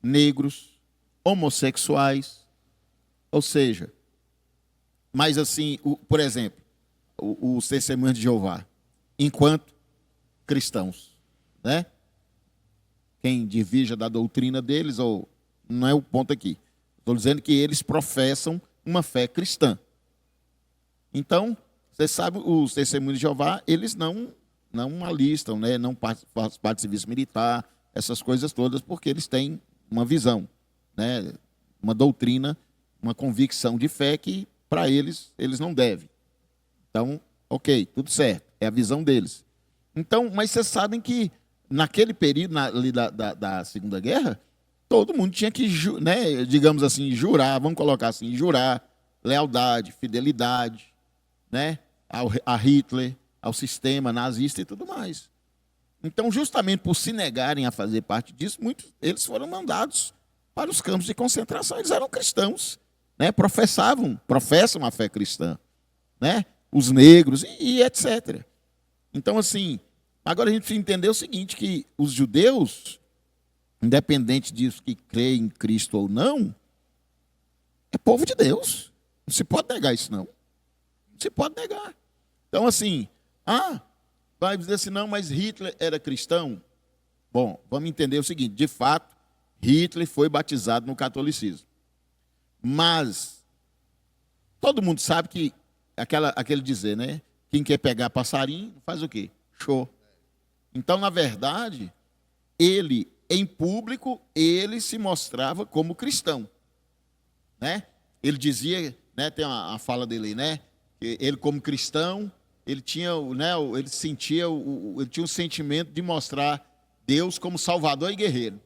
negros, homossexuais. Ou seja, mas assim, por exemplo, os testemunhas de Jeová, enquanto cristãos, né? Quem divija da doutrina deles, ou não é o ponto aqui. Estou dizendo que eles professam uma fé cristã. Então, você sabe, os testemunhos de Jeová, eles não alistam, né? Não fazem parte do serviço militar, essas coisas todas, porque eles têm uma visão, né? Uma doutrina, uma convicção de fé que, para eles não devem. Então, ok, tudo certo, é a visão deles. Então, mas vocês sabem que naquele período ali da Segunda Guerra, todo mundo tinha que, né, digamos assim, jurar, vamos colocar assim, jurar lealdade, fidelidade, né, a Hitler, ao sistema nazista e tudo mais. Então, justamente por se negarem a fazer parte disso, muitos eles foram mandados para os campos de concentração. Eles eram cristãos, né, professam a fé cristã, né, os negros e etc. Então, assim, agora a gente precisa entender o seguinte, que os judeus, independente disso que crê em Cristo ou não, é povo de Deus. Não se pode negar isso, não. Não se pode negar. Então, assim, vai dizer assim, não, mas Hitler era cristão? Bom, vamos entender o seguinte, de fato, Hitler foi batizado no catolicismo. Mas, todo mundo sabe que, aquele dizer, né? Quem quer pegar passarinho, faz o quê? Show. Então, na verdade, ele, em público, ele se mostrava como cristão, né? Ele dizia, né, tem a fala dele, né? Ele como cristão, ele tinha, né, ele sentia, ele tinha um sentimento de mostrar Deus como salvador e guerreiro.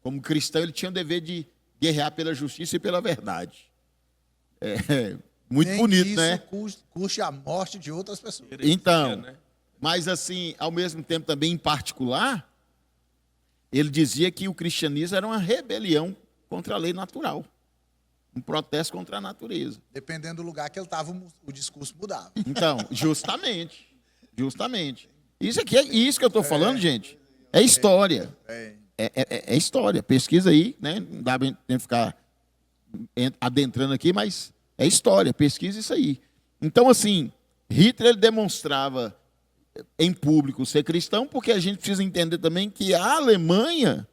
Como cristão, ele tinha o dever de guerrear pela justiça e pela verdade. Muito Nem bonito, isso né? Custe a morte de outras pessoas. Então, né? mas assim, ao mesmo tempo também em particular, ele dizia que o cristianismo era uma rebelião contra a lei natural. Um protesto contra a natureza. Dependendo do lugar que ele estava, o discurso mudava. Então, justamente. Isso aqui isso que eu estou falando, gente, é história. É história. Pesquisa aí, né? Não dá para ficar adentrando aqui, mas é história. Pesquisa isso aí. Então, assim, Hitler ele demonstrava em público ser cristão, porque a gente precisa entender também que a Alemanha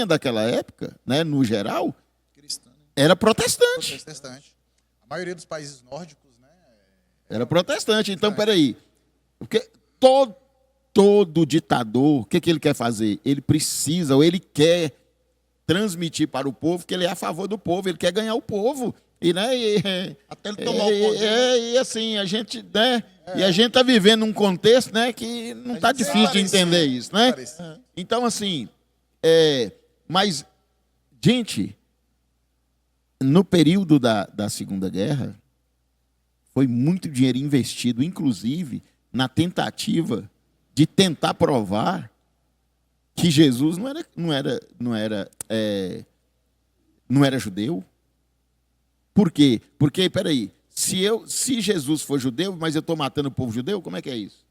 daquela época, né, no geral, era protestante. A maioria dos países nórdicos, né? Era protestante. Então, peraí. Porque todo ditador, o que ele quer fazer? Ele precisa, ou ele quer transmitir para o povo que ele é a favor do povo, ele quer ganhar o povo. E, né, Até ele tomar o poder. e assim, a gente, né, e a gente está vivendo um contexto, né, que não está difícil de entender isso, né? Então, assim, mas, gente, no período da Segunda Guerra, foi muito dinheiro investido, inclusive, na tentativa de tentar provar que Jesus não era judeu. Por quê? Porque, peraí, se Jesus for judeu, mas eu estou matando o povo judeu, como é que é isso?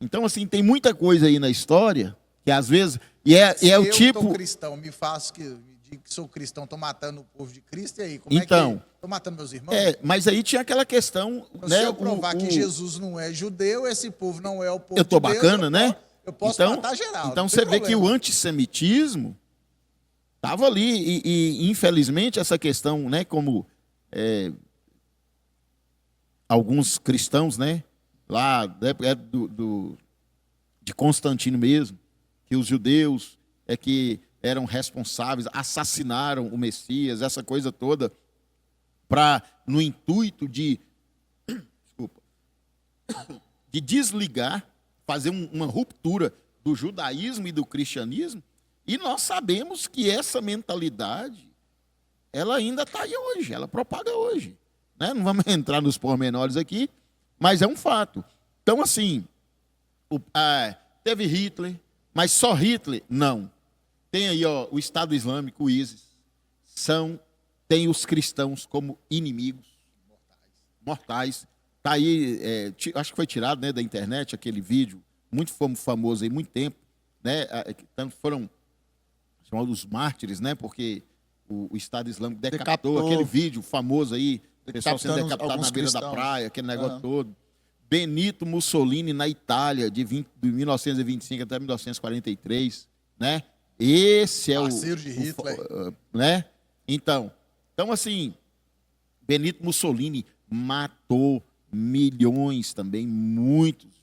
Então, assim, tem muita coisa aí na história que às vezes. E é o tipo. Eu sou cristão, me digo que sou cristão, estou matando o povo de Cristo, e aí? Como então, é que estou matando meus irmãos? Mas aí tinha aquela questão. Então, né, se eu provar que Jesus não é judeu, esse povo não é o povo eu estou de Deus, bacana, né? Eu posso então, matar geral. Então você vê que o antissemitismo estava ali, e infelizmente essa questão, né, como alguns cristãos, né, lá de Constantino mesmo, que os judeus que eram responsáveis, assassinaram o Messias, essa coisa toda, no intuito de desligar, fazer uma ruptura do judaísmo e do cristianismo. E nós sabemos que essa mentalidade, ela ainda está aí hoje, ela propaga hoje. Né? Não vamos entrar nos pormenores aqui, mas é um fato. Então, assim, teve Hitler, mas só Hitler? Não. Tem aí o Estado Islâmico, o ISIS, tem os cristãos como inimigos mortais. Está aí, acho que foi tirado, né, da internet aquele vídeo, muito famoso aí, muito tempo, né? Tanto foram chamados mártires, né? Porque o Estado Islâmico decapitou aquele vídeo famoso aí, o pessoal sendo decapitado na beira da praia, aquele negócio todo. Benito Mussolini na Itália, de 1925 até 1943, né? Esse é parceiro de Hitler, né? Então, assim, Benito Mussolini matou milhões também, muitos,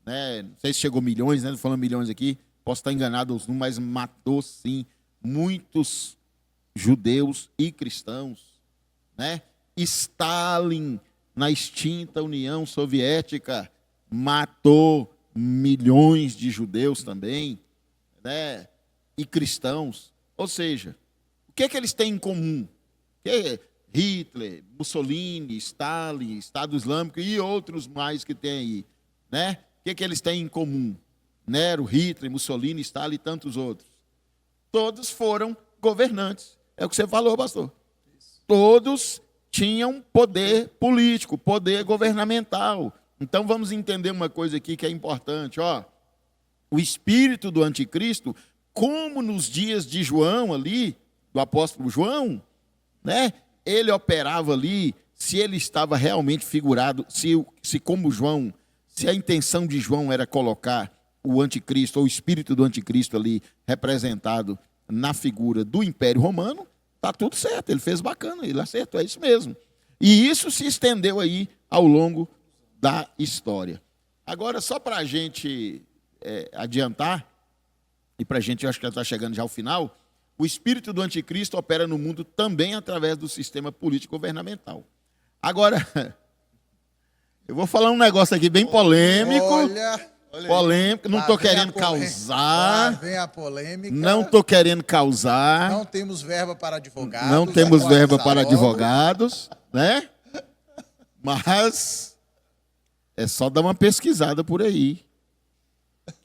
né? Não sei se chegou milhões, né? Não falando milhões aqui, posso estar enganado os números, mas matou sim muitos judeus e cristãos, né? Stalin, na extinta União Soviética, matou milhões de judeus também, né? E cristãos. Ou seja, o que eles têm em comum? Hitler, Mussolini, Stalin, Estado Islâmico e outros mais que tem aí, né? O que eles têm em comum? Nero, Hitler, Mussolini, Stalin e tantos outros. Todos foram governantes. É o que você falou, pastor. Todos tinham poder político, poder governamental. Então vamos entender uma coisa aqui que é importante. O espírito do anticristo, como nos dias de João ali, do apóstolo João, né? Ele operava ali, se ele estava realmente figurado, se como João, se a intenção de João era colocar o anticristo, ou o espírito do anticristo ali, representado na figura do Império Romano, está tudo certo, ele fez bacana, ele acertou, é isso mesmo. E isso se estendeu aí ao longo da história. Agora, só para a gente adiantar, e para a gente, eu acho que já está chegando já ao final, o espírito do anticristo opera no mundo também através do sistema político-governamental. Agora, eu vou falar um negócio aqui bem polêmico. Olha polêmico, não estou querendo causar. Vem a polêmica. Não estou querendo causar. Não temos verba para advogados. Não temos verba para advogados, né? Mas é só dar uma pesquisada por aí,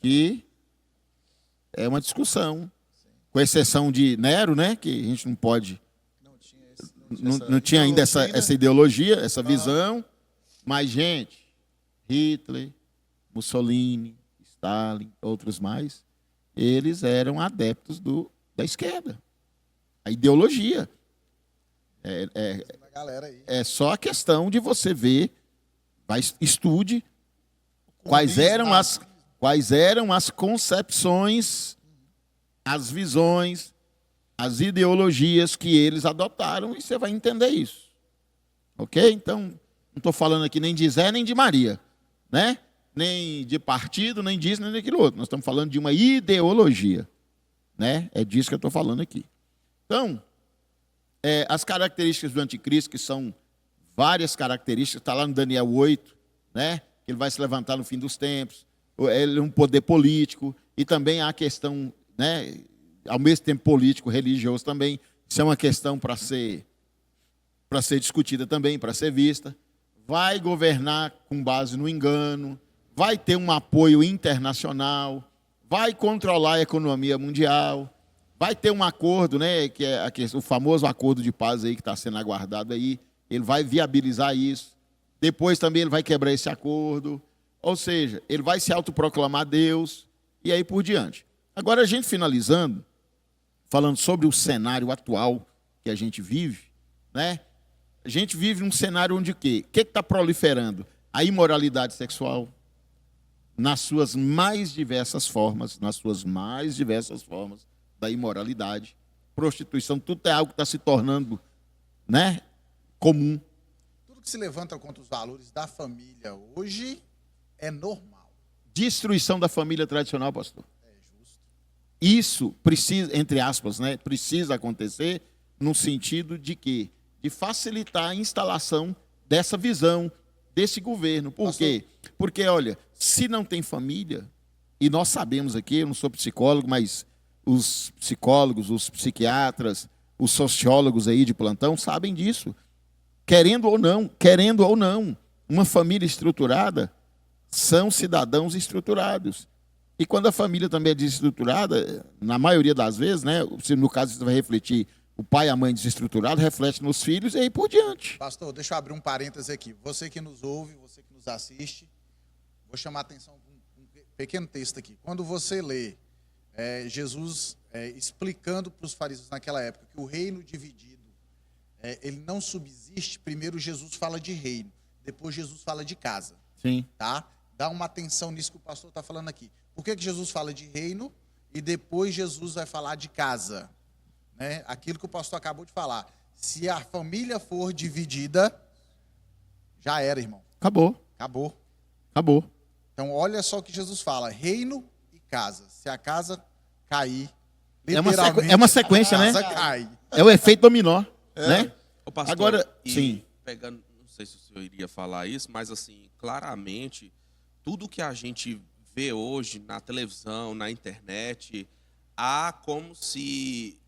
que é uma discussão. Com exceção de Nero, né? Que a gente não pode. Não tinha ainda essa ideologia, essa visão. Mas, gente, Hitler, Mussolini, Stalin, outros mais, eles eram adeptos da esquerda. A ideologia. É só a questão de você ver, estude quais eram as concepções, as visões, as ideologias que eles adotaram, e você vai entender isso. Ok? Então, não estou falando aqui nem de Zé nem de Maria, né? Nem de partido, nem disso, nem daquilo outro. Nós estamos falando de uma ideologia, né? É disso que eu estou falando aqui. Então, As características do anticristo, que são várias características, está lá no Daniel 8, né? Que ele vai se levantar no fim dos tempos, ele é um poder político, e também há a questão, né, ao mesmo tempo político, religioso também. Isso é uma questão para ser discutida também, para ser vista. Vai governar com base no engano, vai ter um apoio internacional, vai controlar a economia mundial, vai ter um acordo, né, que é o famoso acordo de paz aí que está sendo aguardado aí, ele vai viabilizar isso. Depois também ele vai quebrar esse acordo, ou seja, ele vai se autoproclamar Deus, e aí por diante. Agora, a gente finalizando, falando sobre o cenário atual que a gente vive, né? A gente vive num cenário onde o quê? O que está proliferando? A imoralidade sexual, nas suas mais diversas formas, da imoralidade, prostituição, tudo é algo que está se tornando, né, comum. Tudo que se levanta contra os valores da família hoje é normal. Destruição da família tradicional, pastor. É justo. Isso precisa, entre aspas, né, precisa acontecer no sentido de quê? De facilitar a instalação dessa visão, desse governo. Por quê? Porque, olha, se não tem família, e nós sabemos aqui, eu não sou psicólogo, mas os psicólogos, os psiquiatras, os sociólogos aí de plantão sabem disso. Querendo ou não, uma família estruturada são cidadãos estruturados. E quando a família também é desestruturada, na maioria das vezes, né, se no caso você vai refletir, o pai e a mãe desestruturados, reflete nos filhos e aí por diante. Pastor, deixa eu abrir um parêntese aqui. Você que nos ouve, você que nos assiste, vou chamar a atenção para um pequeno texto aqui. Quando você lê Jesus explicando para os fariseus naquela época que o reino dividido, ele não subsiste, primeiro Jesus fala de reino, depois Jesus fala de casa. Sim. Tá? Dá uma atenção nisso que o pastor está falando aqui. Por que Jesus fala de reino e depois Jesus vai falar de casa? Né? Aquilo que o pastor acabou de falar. Se a família for dividida, já era, irmão. Acabou. Então, olha só o que Jesus fala: reino e casa. Se a casa cair, é uma sequência, né? A casa cai. É o efeito dominó, né? Ô, pastor, Agora, e sim. pegando, não sei se o senhor iria falar isso, mas assim, claramente, tudo que a gente vê hoje na televisão, na internet, há como se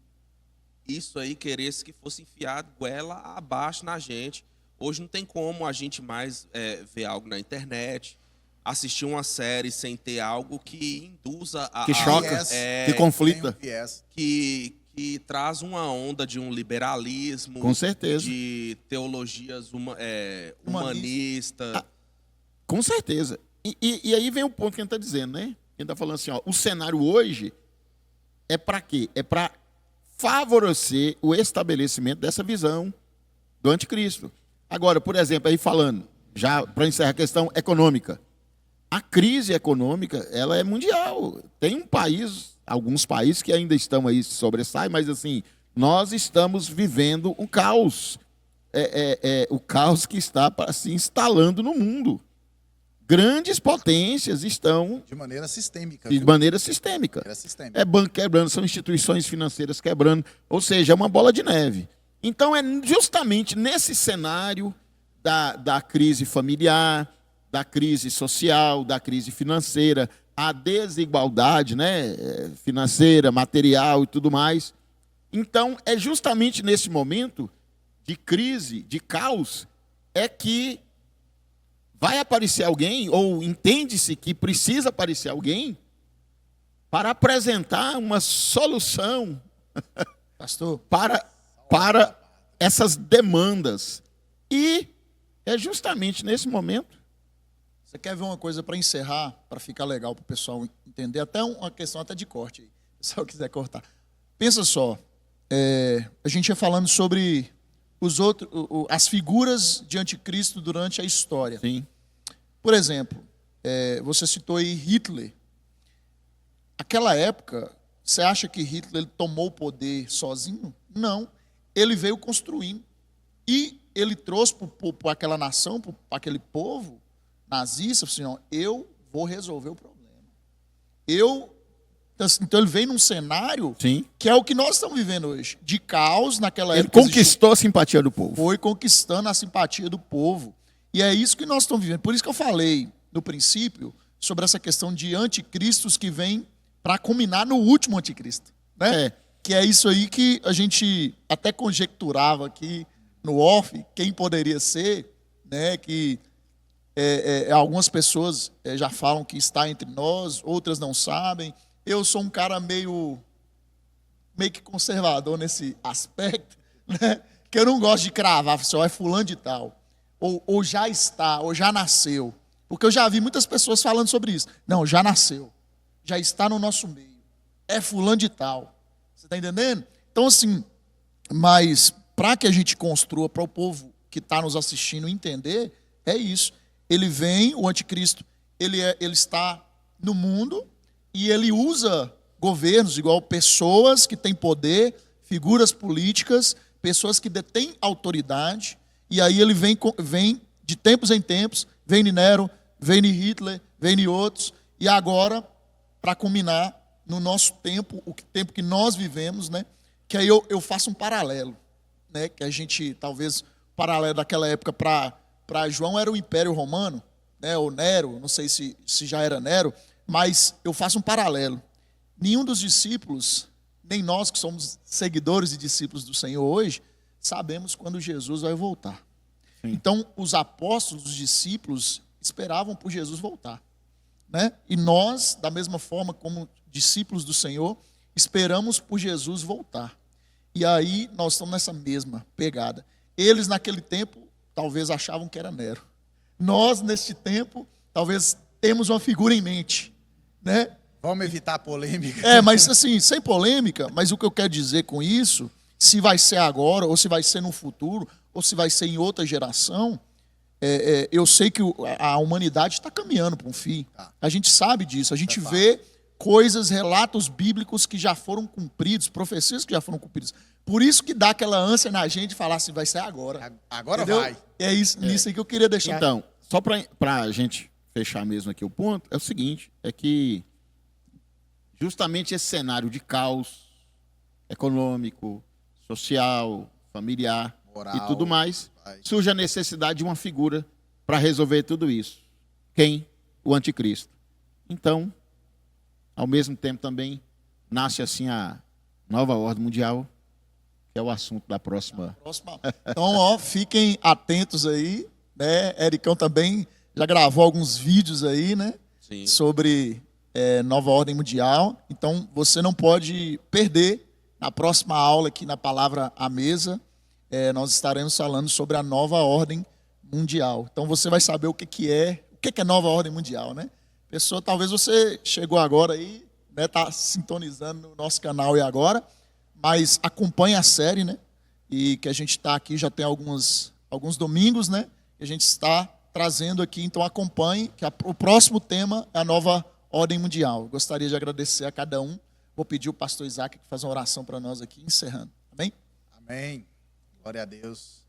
isso aí queresse que fosse enfiado goela abaixo na gente. Hoje não tem como a gente mais ver algo na internet, assistir uma série sem ter algo que induza Que choca, que conflita. Tem um viés. que traz uma onda de um liberalismo, Com certeza. de teologias humanistas. Com certeza. E aí vem o ponto que a gente está dizendo, né? A gente está falando assim, ó, o cenário hoje é para quê? É para favorecer o estabelecimento dessa visão do anticristo. Agora, por exemplo, aí falando, já para encerrar a questão econômica, a crise econômica, ela é mundial. Tem alguns países que ainda estão aí, sobressaem, mas assim, nós estamos vivendo um caos. O caos que está se instalando no mundo. Grandes potências estão... De maneira sistêmica. De maneira sistêmica. É banco quebrando, são instituições financeiras quebrando, ou seja, é uma bola de neve. Então, é justamente nesse cenário da crise familiar, da crise social, da crise financeira, a desigualdade, né, financeira, material e tudo mais. Então, é justamente nesse momento de crise, de caos, é que vai aparecer alguém, ou entende-se que precisa aparecer alguém, para apresentar uma solução Pastor, para essas demandas. E é justamente nesse momento. você quer ver uma coisa para encerrar, para ficar legal para o pessoal entender, até uma questão até de corte, aí, se o pessoal quiser cortar. Pensa só, a gente ia falando sobre as figuras de anticristo durante a história. Sim. Por exemplo, você citou aí Hitler. Aquela época, você acha que Hitler ele tomou o poder sozinho? Não. Ele veio construindo. E ele trouxe para aquela nação, para aquele povo nazista, assim, ó, eu vou resolver o problema. Eu Então ele vem num cenário Sim. que é o que nós estamos vivendo hoje, de caos naquela Ele época. conquistou a simpatia do povo. Foi conquistando a simpatia do povo. E é isso que nós estamos vivendo. Por isso que eu falei no princípio sobre essa questão de anticristos que vem para culminar no último anticristo, né? Que é isso aí que a gente até conjecturava aqui no off, quem poderia ser, né? Que algumas pessoas já falam que está entre nós, outras não sabem. Eu sou um cara meio que conservador nesse aspecto, né? Que eu não gosto de cravar, só é fulano de tal, ou já está, ou já nasceu. Porque eu já vi muitas pessoas falando sobre isso. Não, já nasceu, já está no nosso meio, é fulano de tal. Você está entendendo? Então, assim, mas para que a gente construa, para o povo que está nos assistindo entender, é isso. Ele vem, o anticristo, ele está no mundo e ele usa governos, igual pessoas que têm poder, figuras políticas, pessoas que detêm autoridade, e aí ele vem de tempos em tempos, vem de Nero, vem de Hitler, vem de outros, e agora, para culminar no nosso tempo, o tempo que nós vivemos, né, que aí eu faço um paralelo, né, que a gente, talvez, o paralelo daquela época para João era o Império Romano, né, ou Nero, não sei se já era Nero, mas eu faço um paralelo. Nenhum dos discípulos, nem nós que somos seguidores e discípulos do Senhor hoje, sabemos quando Jesus vai voltar. Sim. Então, os apóstolos, os discípulos, esperavam por Jesus voltar, né? E nós, da mesma forma como discípulos do Senhor, esperamos por Jesus voltar. E aí, nós estamos nessa mesma pegada. Eles, naquele tempo, talvez achavam que era Nero. Nós, neste tempo, talvez temos uma figura em mente, né? Vamos evitar a polêmica. Mas assim, sem polêmica, mas o que eu quero dizer com isso, se vai ser agora, ou se vai ser no futuro, ou se vai ser em outra geração, eu sei que a humanidade está caminhando para um fim. A gente sabe disso, a gente vê coisas, relatos bíblicos que já foram cumpridos, profecias que já foram cumpridas. Por isso que dá aquela ânsia na gente de falar assim, vai ser agora. Agora entendeu? vai. É isso, nisso aí que eu queria deixar. Então, só para a gente fechar mesmo aqui o ponto, é o seguinte, é que justamente esse cenário de caos econômico, social, familiar, moral, e tudo mais, surge a necessidade de uma figura para resolver tudo isso. Quem? O anticristo. Então, ao mesmo tempo também, nasce assim a nova ordem mundial, que é o assunto da próxima. Então, fiquem atentos aí, né? Ericão também já gravou alguns vídeos aí, né? Sim. Sobre nova ordem mundial. Então, você não pode perder. Na próxima aula aqui na Palavra à Mesa, nós estaremos falando sobre a nova ordem mundial. Então, você vai saber o que é nova ordem mundial, né? Pessoa, talvez você chegou agora aí, né? Tá sintonizando no nosso canal e agora, mas acompanhe a série, né? E que a gente está aqui já tem alguns domingos, né? Que a gente está trazendo aqui. Então, acompanhe, que o próximo tema é a nova ordem mundial. Gostaria de agradecer a cada um. Vou pedir o pastor Isaac que faz uma oração para nós aqui, encerrando. Amém? Amém. Glória a Deus.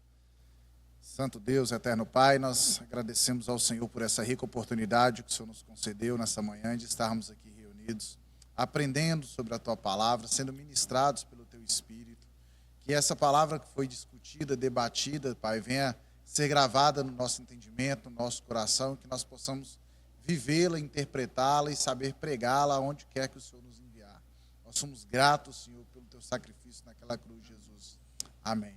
Santo Deus, eterno Pai, nós agradecemos ao Senhor por essa rica oportunidade que o Senhor nos concedeu nessa manhã de estarmos aqui reunidos, aprendendo sobre a Tua palavra, sendo ministrados pelo Teu Espírito. Que essa palavra que foi discutida, debatida, Pai, venha ser gravada no nosso entendimento, no nosso coração, que nós possamos vivê-la, interpretá-la e saber pregá-la onde quer que o Senhor nos enviar. Nós somos gratos, Senhor, pelo Teu sacrifício naquela cruz, Jesus. Amém.